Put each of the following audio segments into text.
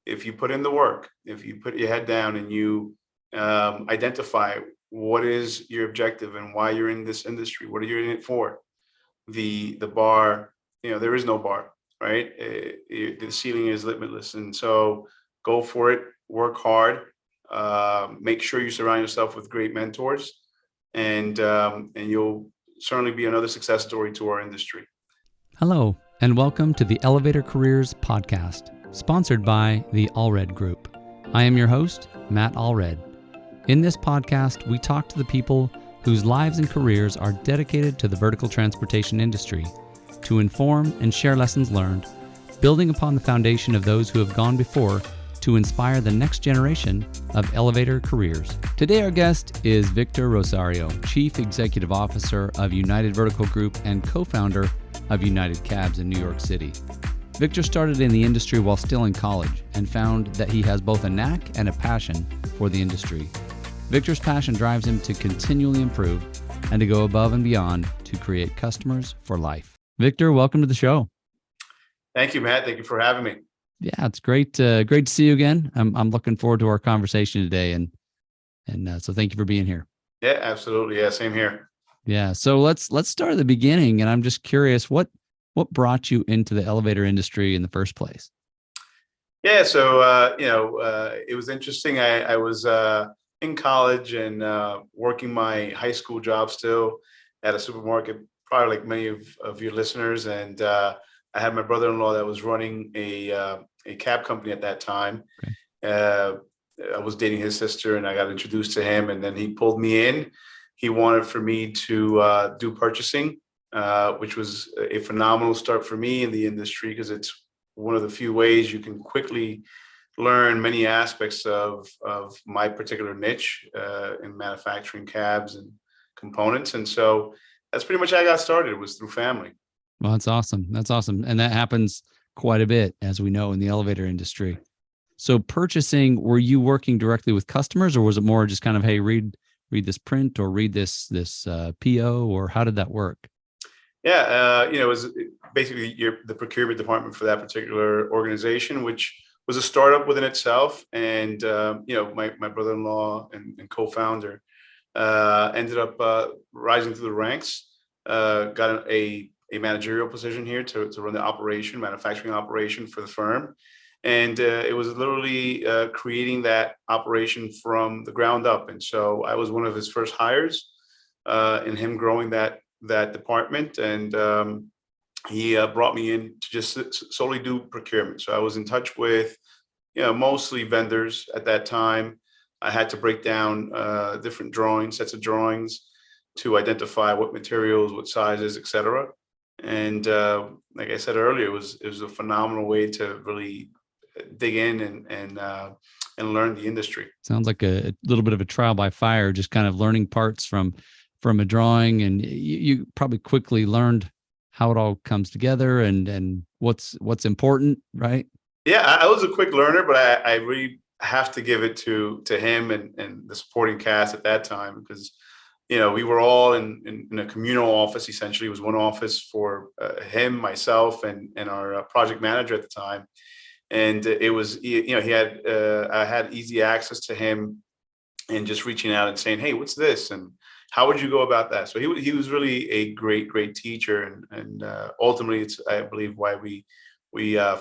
if you put in the work, if you put your head down and you identify what is your objective and why you're in this industry, what are you in it for? The bar, there is no bar, right? The ceiling is limitless, and so go for it. Work hard. Make sure you surround yourself with great mentors, and you'll certainly be another success story to our industry. Hello, and welcome to the Elevator Careers podcast, sponsored by the Allred Group. I am your host, Matt Allred. In this podcast, we talk to the people whose lives and careers are dedicated to the vertical transportation industry to inform and share lessons learned, building upon the foundation of those who have gone before to inspire the next generation of elevator careers. Today, our guest is Victor Rosario, Chief Executive Officer of United Vertical Group and co-founder of United Cabs in New York City. Victor started in the industry while still in college and found that he has both a knack and a passion for the industry. Victor's passion drives him to continually improve and to go above and beyond to create customers for life. Victor, welcome to the show. Thank you, Matt. Thank you for having me. Yeah, it's great. Great to see you again. I'm looking forward to our conversation today, and so thank you for being here. Yeah, absolutely. Yeah, same here. Yeah. So let's start at the beginning, and I'm just curious what brought you into the elevator industry in the first place? Yeah, so it was interesting. I was in college and working my high school job still at a supermarket, probably like many of your listeners, and I had my brother-in-law that was running a cab company at that time. Okay. I was dating his sister, and I got introduced to him, and then he pulled me in. He wanted for me to do purchasing, which was a phenomenal start for me in the industry because it's one of the few ways you can quickly learn many aspects of my particular niche in manufacturing cabs and components. And so that's pretty much how I got started. It was through family. Well, that's awesome. That's awesome. And that happens quite a bit, as we know, in the elevator industry. So purchasing, were you working directly with customers, or was it more just kind of, hey, read this print or read this PO, or how did that work? Yeah, it was basically the procurement department for that particular organization, which was a startup within itself. And my brother-in-law and co-founder ended up rising through the ranks, got a managerial position here to run the manufacturing operation for the firm. And it was literally creating that operation from the ground up. And so I was one of his first hires in him growing that department. And he brought me in to just solely do procurement. So I was in touch with, mostly vendors at that time. I had to break down different sets of drawings to identify what materials, what sizes, et cetera. And like I said earlier, it was a phenomenal way to really dig in and learn the industry. Sounds like a little bit of a trial by fire, just kind of learning parts from a drawing, and you probably quickly learned how it all comes together and what's important, right? Yeah, I was a quick learner, but I really have to give it to him and the supporting cast at that time, because we were all in a communal office. Essentially, it was one office for him, myself, and our project manager at the time. And it was, I had easy access to him, and just reaching out and saying, "Hey, what's this? And how would you go about that?" So he was really a great teacher, and ultimately, it's, I believe, why we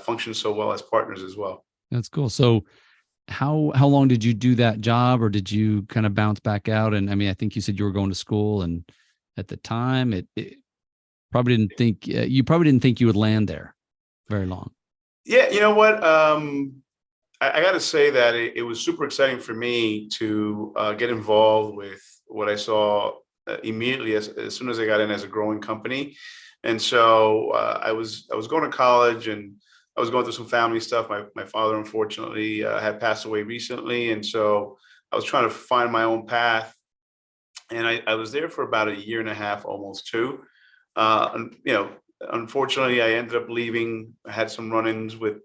function so well as partners as well. That's cool. So how long did you do that job, or did you kind of bounce back out? And I mean, I think you said you were going to school, and at the time, it probably didn't think you would land there very long. Yeah, you know what? I got to say that it was super exciting for me to get involved with what I saw immediately as soon as I got in as a growing company. And so I was going to college, and I was going through some family stuff. My father, unfortunately, had passed away recently. And so I was trying to find my own path. And I was there for about a year and a half, almost two. Unfortunately, I ended up leaving. I had some run-ins with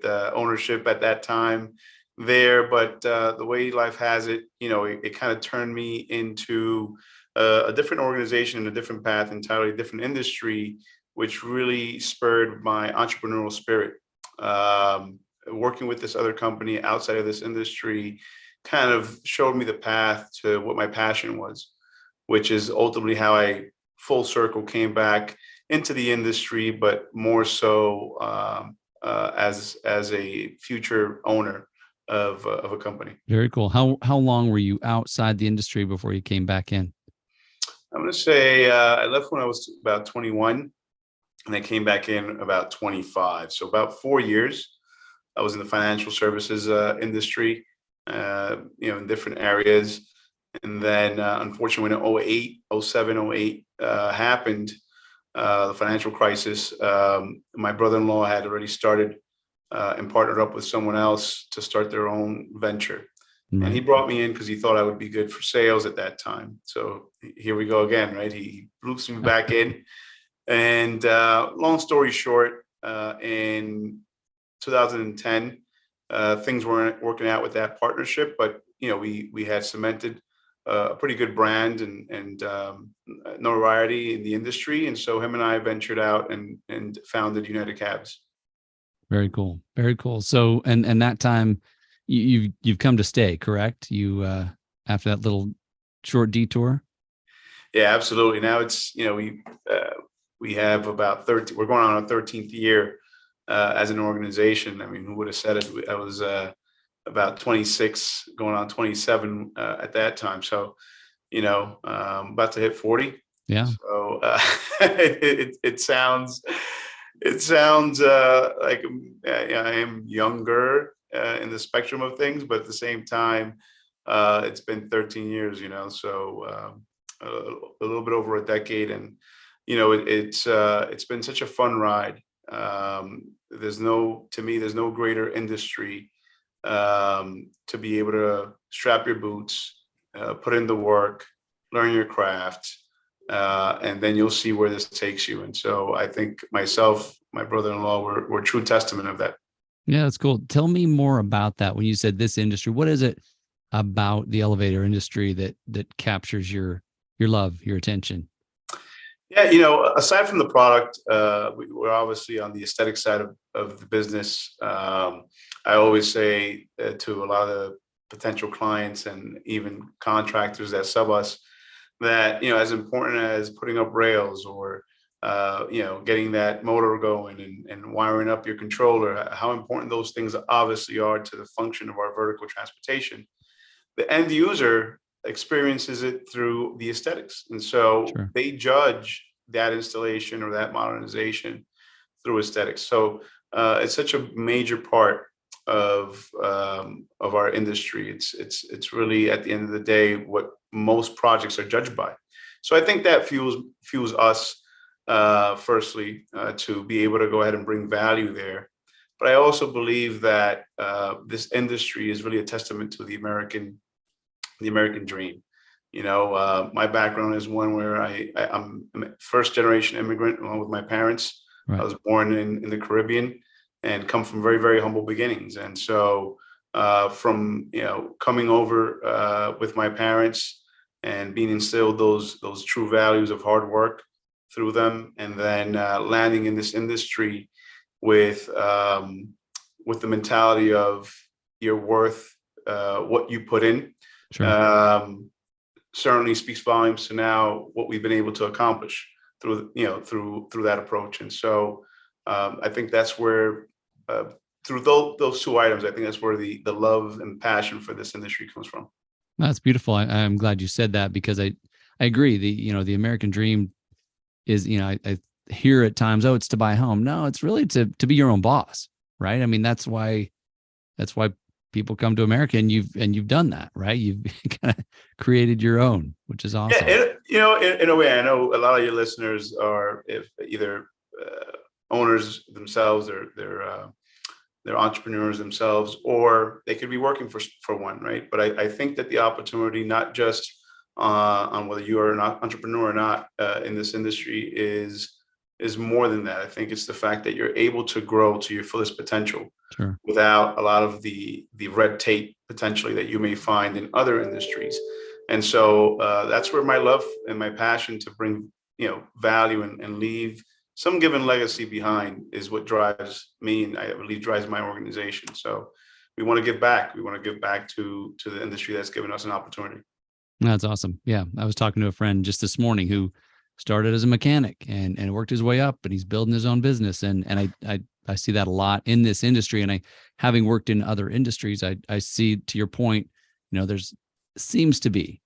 ownership at that time there, but the way life has it, it kind of turned me into a different organization, a different path, entirely different industry, which really spurred my entrepreneurial spirit. working with this other company outside of this industry kind of showed me the path to what my passion was, which is ultimately how I full circle came back into the industry, but more so as a future owner of a company. Very cool. How long were you outside the industry before you came back in? I'm going to say I left when I was about 21, and I came back in about 25. So about 4 years. I was in the financial services industry, in different areas. And then, unfortunately, when 08, 07, 08 happened, the financial crisis, my brother-in-law had already started and partnered up with someone else to start their own venture. And he Right. brought me in because he thought I would be good for sales at that time. So here we go again, right? He loops me back in. And long story short, in 2010, things weren't working out with that partnership, but we had cemented a pretty good brand and notoriety in the industry, and so him and I ventured out and founded United Cabs. Very cool. Very cool. So, and that time you've come to stay, correct? You, after that little short detour? Yeah, absolutely. Now it's we have about 13. We're going on our 13th year as an organization. I mean, who would have said it? I was about 26, going on 27 at that time. So, about to hit 40. Yeah. So it sounds like I am younger in the spectrum of things, but at the same time, it's been 13 years. So a little bit over a decade, and it's been such a fun ride. To me, there's no greater industry to be able to strap your boots, put in the work, learn your craft, and then you'll see where this takes you. And so I think myself, my brother-in-law, were true testament of that. Yeah, that's cool. Tell me more about that. When you said this industry, what is it about the elevator industry that captures your love, your attention? Yeah, aside from the product, we're obviously on the aesthetic side of the business. I always say to a lot of potential clients and even contractors that sub us that, as important as putting up rails or, getting that motor going and wiring up your controller, how important those things obviously are to the function of our vertical transportation, the end user experiences it through the aesthetics. And so Sure. they judge that installation or that modernization through aesthetics. So it's such a major part of our industry. It's really, at the end of the day, what most projects are judged by. So I think that fuels us firstly to be able to go ahead and bring value there. But I also believe that this industry is really a testament to the American dream. My background is one where I'm a first generation immigrant along with my parents. I Right. was born in the Caribbean and come from very, very humble beginnings. And so from coming over with my parents and being instilled those true values of hard work through them, and then landing in this industry with the mentality of you're worth what you put in, Sure. um, certainly speaks volumes to now what we've been able to accomplish through that approach. And so I think that's where through those two items, I think that's where the love and passion for this industry comes from. That's beautiful. I'm glad you said that because I agree. The American dream is, I hear at times, oh, it's to buy a home. No, it's really to be your own boss, right? I mean, that's why people come to America, and you've done that, right? You've kind of created your own, which is Yeah, awesome. in a way, I know a lot of your listeners are if either owners themselves, or they're entrepreneurs themselves, or they could be working for one, right? But I think that the opportunity, not just on whether you are an entrepreneur or not in this industry, is more than that. I think it's the fact that you're able to grow to your fullest potential Sure. without a lot of the red tape potentially that you may find in other industries. And so that's where my love and my passion to bring value and leave some given legacy behind is what drives me, and I believe drives my organization. So we want to give back. We want to give back to the industry that's given us an opportunity. That's awesome. Yeah. I was talking to a friend just this morning who started as a mechanic and worked his way up, and he's building his own business. And I see that a lot in this industry. And having worked in other industries, I see, to your point, there's seems to be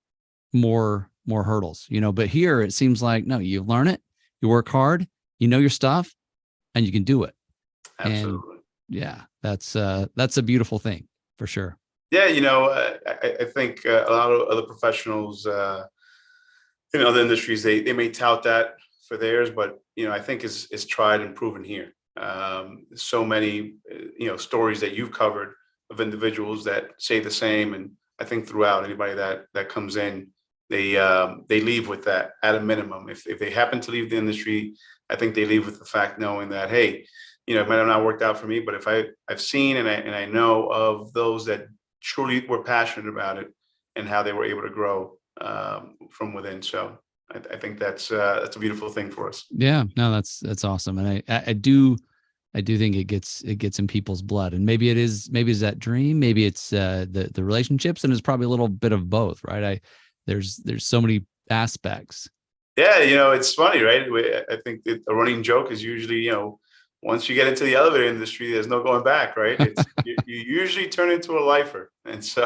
more hurdles, but here it seems like, no, you learn it, you work hard, you know your stuff, and you can do it. Absolutely. And yeah, that's a beautiful thing for sure. Yeah, I think a lot of other professionals in other industries, they may tout that for theirs, but I think is tried and proven here. So many stories that you've covered of individuals that say the same, and I think throughout, anybody that comes in, they leave with that at a minimum. If they happen to leave the industry, I think they leave with the fact knowing that, hey, it might have not worked out for me, but if I've seen and I know of those that truly were passionate about it and how they were able to grow from within. So I think that's a beautiful thing for us. Yeah, no, that's awesome. And I do think it gets in people's blood, and maybe it's that dream, maybe it's the relationships, and it's probably a little bit of both, right? There's so many aspects. Yeah, it's funny, right? I think that a running joke is usually, once you get into the elevator industry, there's no going back, right? You usually turn into a lifer, and so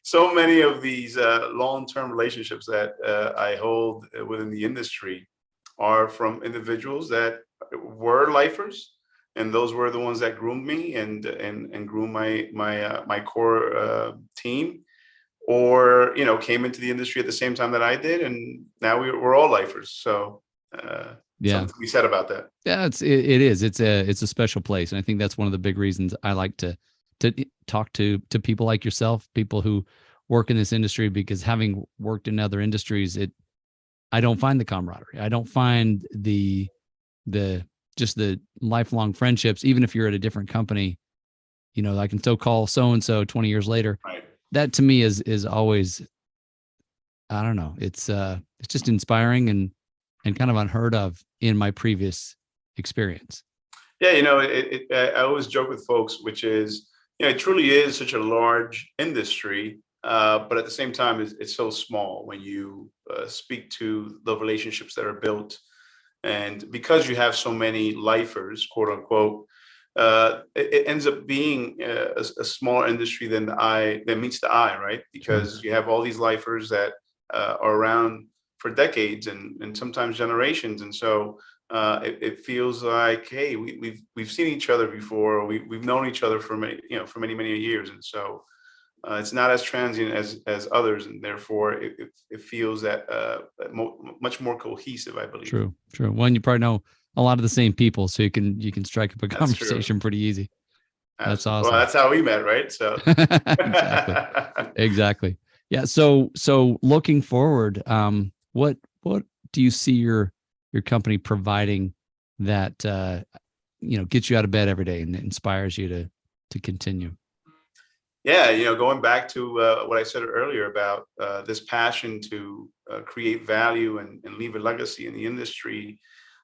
so many of these long-term relationships that I hold within the industry are from individuals that were lifers, and those were the ones that groomed me and groomed my core team, or came into the industry at the same time that I did, and now we're all lifers. So Yeah, something to be said about that. yeah, it is. It's a special place, and I think that's one of the big reasons I like to talk to people like yourself, people who work in this industry, because having worked in other industries, I don't find the camaraderie. I don't find the just the lifelong friendships, even if you're at a different company. I can still call so and so 20 years later. Right. That to me is always, I don't know. It's just inspiring and kind of unheard of in my previous experience. Yeah, I always joke with folks, which is, it truly is such a large industry, but at the same time, it's so small when you speak to the relationships that are built. And because you have so many lifers, quote unquote, it ends up being a smaller industry than that meets the eye, right? Because you have all these lifers that are around for decades and sometimes generations, and so it feels like, hey, we've seen each other before, or we've known each other for many years, and so it's not as transient as others, and therefore it feels that much more cohesive, I believe. True. One, you probably know a lot of the same people, so you can strike up a That's true. conversation pretty easy. That's Absolutely. awesome. Well, that's how we met, right? So Exactly. Yeah. So looking forward, what do you see your company providing that gets you out of bed every day and inspires you to continue? Yeah, going back to what I said earlier about this passion to create value and leave a legacy in the industry.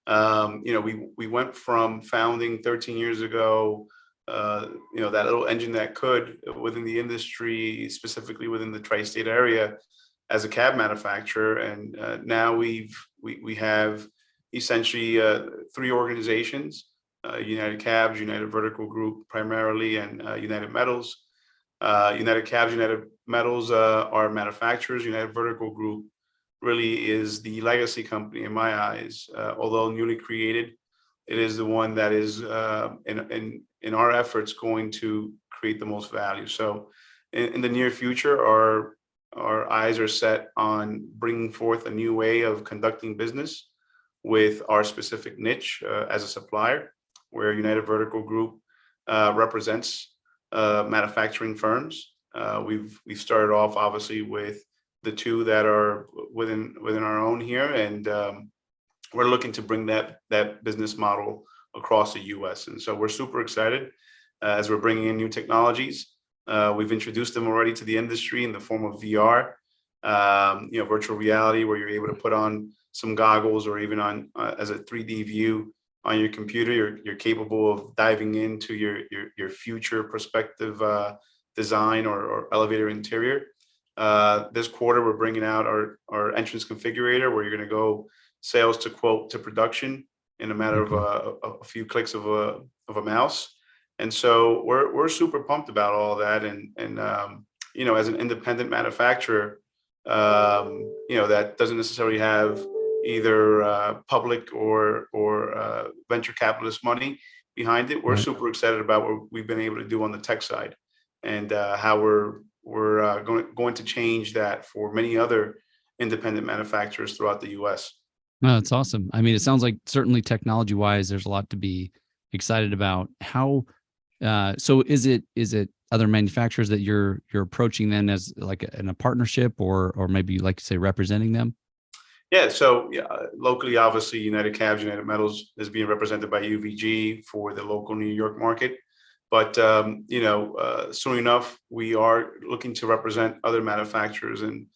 We went from founding 13 years ago, that little engine that could within the industry, specifically within the tri-state area, as a cab manufacturer, and now we have essentially three organizations: United Cabs, United Vertical Group, primarily, and United Metals. United Cabs, United Metals are manufacturers. United Vertical Group really is the legacy company in my eyes. Although newly created, it is the one that is in our efforts going to create the most value. So in the near future, our eyes are set on bringing forth a new way of conducting business with our specific niche as a supplier, where United Vertical Group represents manufacturing firms. We've started off obviously with the two that are within our own here, and we're looking to bring that business model across the U.S. And so we're super excited as we're bringing in new technologies. We've introduced them already to the industry in the form of VR, virtual reality, where you're able to put on some goggles or even on as a 3D view on your computer, you're capable of diving into your future prospective design or elevator interior. This quarter, we're bringing out our entrance configurator, where you're going to go sales to quote to production in a matter Very of cool. a few clicks of a mouse. And so we're super pumped about all that. And as an independent manufacturer, that doesn't necessarily have either public or venture capitalist money behind it. We're Right. super excited about what we've been able to do on the tech side, and how we're going to change that for many other independent manufacturers throughout the U.S. No, it's awesome. I mean, it sounds like certainly technology wise, there's a lot to be excited about. How so is it other manufacturers that you're approaching then as like in a partnership, or maybe like you say representing them? Yeah, so locally, obviously, United Cabs, United Metals is being represented by UVG for the local New York market. But soon enough, we are looking to represent other manufacturers in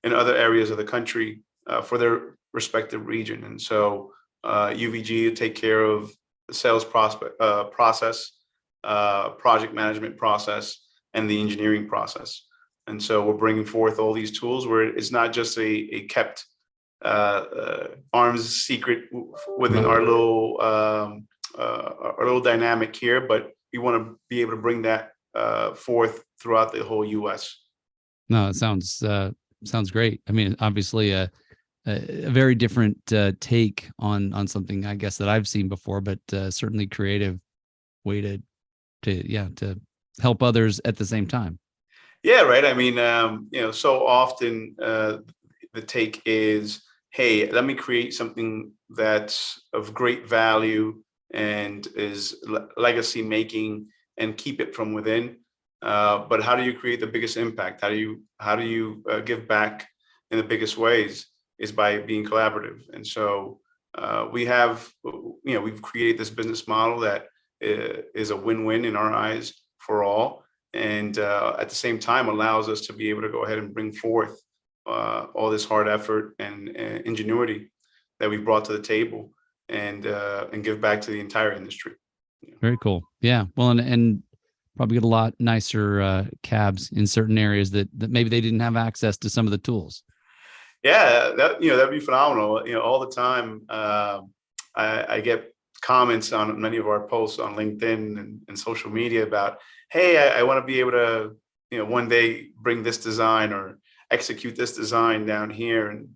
other areas of the country for their respective region. And so UVG will take care of the sales process, project management process, and the engineering process. And so we're bringing forth all these tools where it's not just a kept arms secret within Right. our little dynamic here, but we want to be able to bring that forth throughout the whole U.S. No, it sounds great. I mean, obviously a very different take on something I guess that I've seen before, but certainly creative way to help others at the same time. Yeah, right. I mean, so often the take is, hey, let me create something that's of great value and is legacy making and keep it from within. But how do you create the biggest impact? How do you give back in the biggest ways? Is by being collaborative. And so we've created this business model that is a win-win in our eyes for all, and at the same time allows us to be able to go ahead and bring forth all this hard effort and ingenuity that we've brought to the table, and give back to the entire industry. Very cool. Yeah. Well, and probably get a lot nicer cabs in certain areas that maybe they didn't have access to some of the tools. Yeah, that'd be phenomenal. All the time, I get comments on many of our posts on LinkedIn and social media about, hey, I want to be able to, one day bring this design or execute this design down here in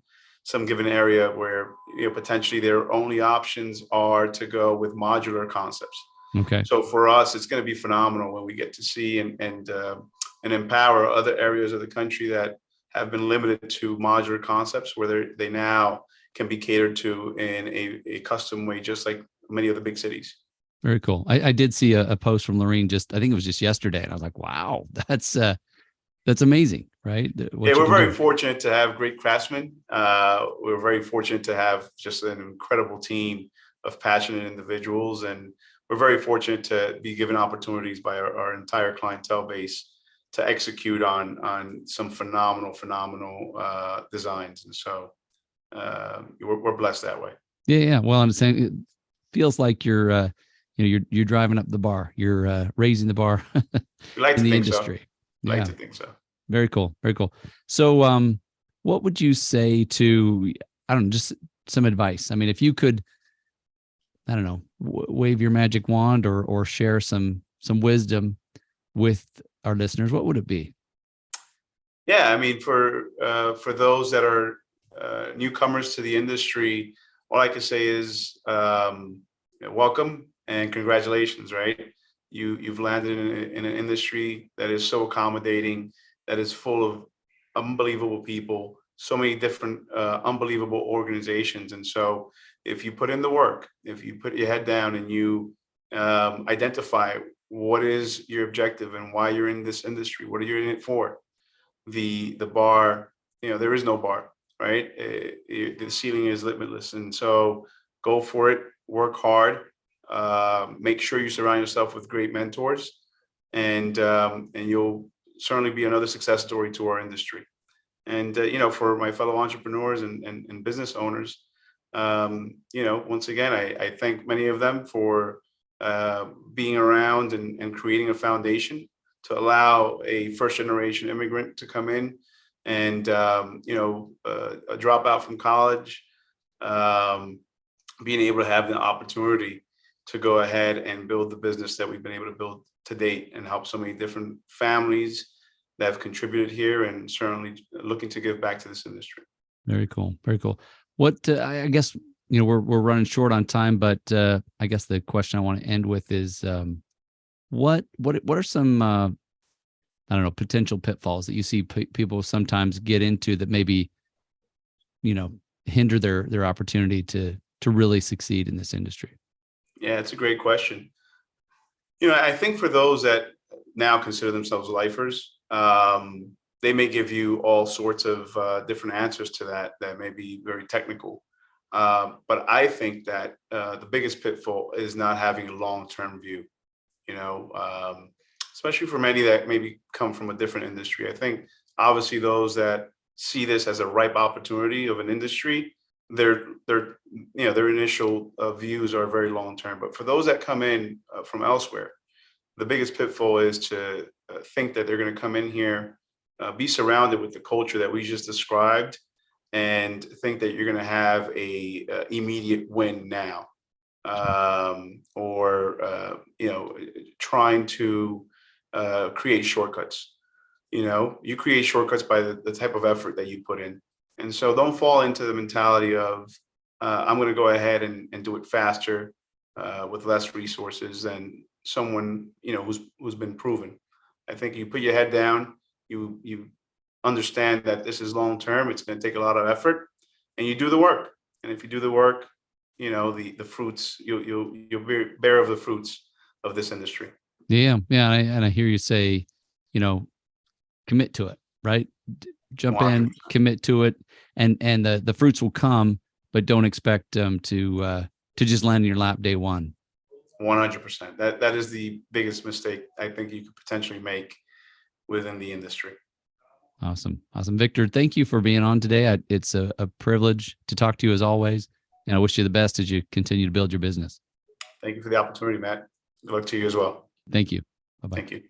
some given area where potentially their only options are to go with modular concepts. Okay. So for us, it's going to be phenomenal when we get to see and empower other areas of the country that have been limited to modular concepts, where they now can be catered to in a custom way, just like many of the big cities. Very cool. I did see a post from Lorene I think it was just yesterday, and I was like, wow, that's amazing, right? Yeah, What you we're can very do. fortunate to have great craftsmen. We're very fortunate to have just an incredible team of passionate individuals, and we're very fortunate to be given opportunities by our entire clientele base to execute on some phenomenal designs. And so we're blessed that way. Yeah, yeah. Well, I'm saying it feels like you're driving up the bar. You're raising the bar We like in to the think so. industry. We like Yeah. to think so. Very cool. Very cool. So, what would you say to, I don't know, just some advice? I mean, if you could, I don't know, wave your magic wand or share some wisdom with our listeners, what would it be? Yeah, I mean, for those that are newcomers to the industry, all I can say is welcome and congratulations. Right, you've landed in an industry that is so accommodating, that is full of unbelievable people, so many different unbelievable organizations. And so, if you put in the work, if you put your head down and you identify what is your objective and why you're in this industry, what are you in it for? The bar, there is no bar, right? The ceiling is limitless. And so go for it, work hard, make sure you surround yourself with great mentors, and you'll certainly be another success story to our industry. And for my fellow entrepreneurs and business owners, Once again, I thank many of them for being around and creating a foundation to allow a first generation immigrant to come in and, a dropout from college, um, being able to have the opportunity to go ahead and build the business that we've been able to build to date and help so many different families that have contributed here and certainly looking to give back to this industry. Very cool. Very cool. What I guess we're running short on time, but I guess the question I want to end with is what are some I don't know, potential pitfalls that you see people sometimes get into that maybe hinder their opportunity to really succeed in this industry? Yeah, it's a great question. I think for those that now consider themselves lifers, they may give you all sorts of different answers to that may be very technical. But I think that the biggest pitfall is not having a long-term view, you know, um, especially for many that maybe come from a different industry. I think obviously those that see this as a ripe opportunity of an industry, their initial views are very long-term. But for those that come in from elsewhere, the biggest pitfall is to think that they're going to come in here, be surrounded with the culture that we just described, and think that you're going to have a immediate win now, or trying to create shortcuts. You create shortcuts by the type of effort that you put in, and so don't fall into the mentality of I'm going to go ahead and do it faster with less resources than someone who's been proven. I think you put your head down, you understand that this is long term. It's going to take a lot of effort, and you do the work. And if you do the work, the fruits you'll bear of the fruits of this industry. Yeah, yeah, and I hear you say, commit to it, right? Jump in, 100%. commit to it, and the fruits will come, but don't expect them to just land in your lap day one. 100%. That is the biggest mistake I think you could potentially make within the industry. Awesome, Victor. Thank you for being on today. It's a privilege to talk to you as always, and I wish you the best as you continue to build your business. Thank you for the opportunity, Matt. Good luck to you as well. Thank you. Bye-bye. Thank you.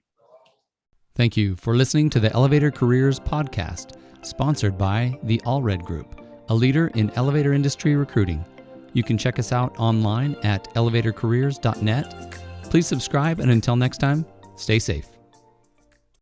Thank you for listening to the Elevator Careers podcast, sponsored by the Allred Group, a leader in elevator industry recruiting. You can check us out online at elevatorcareers.net. Please subscribe, and until next time, stay safe.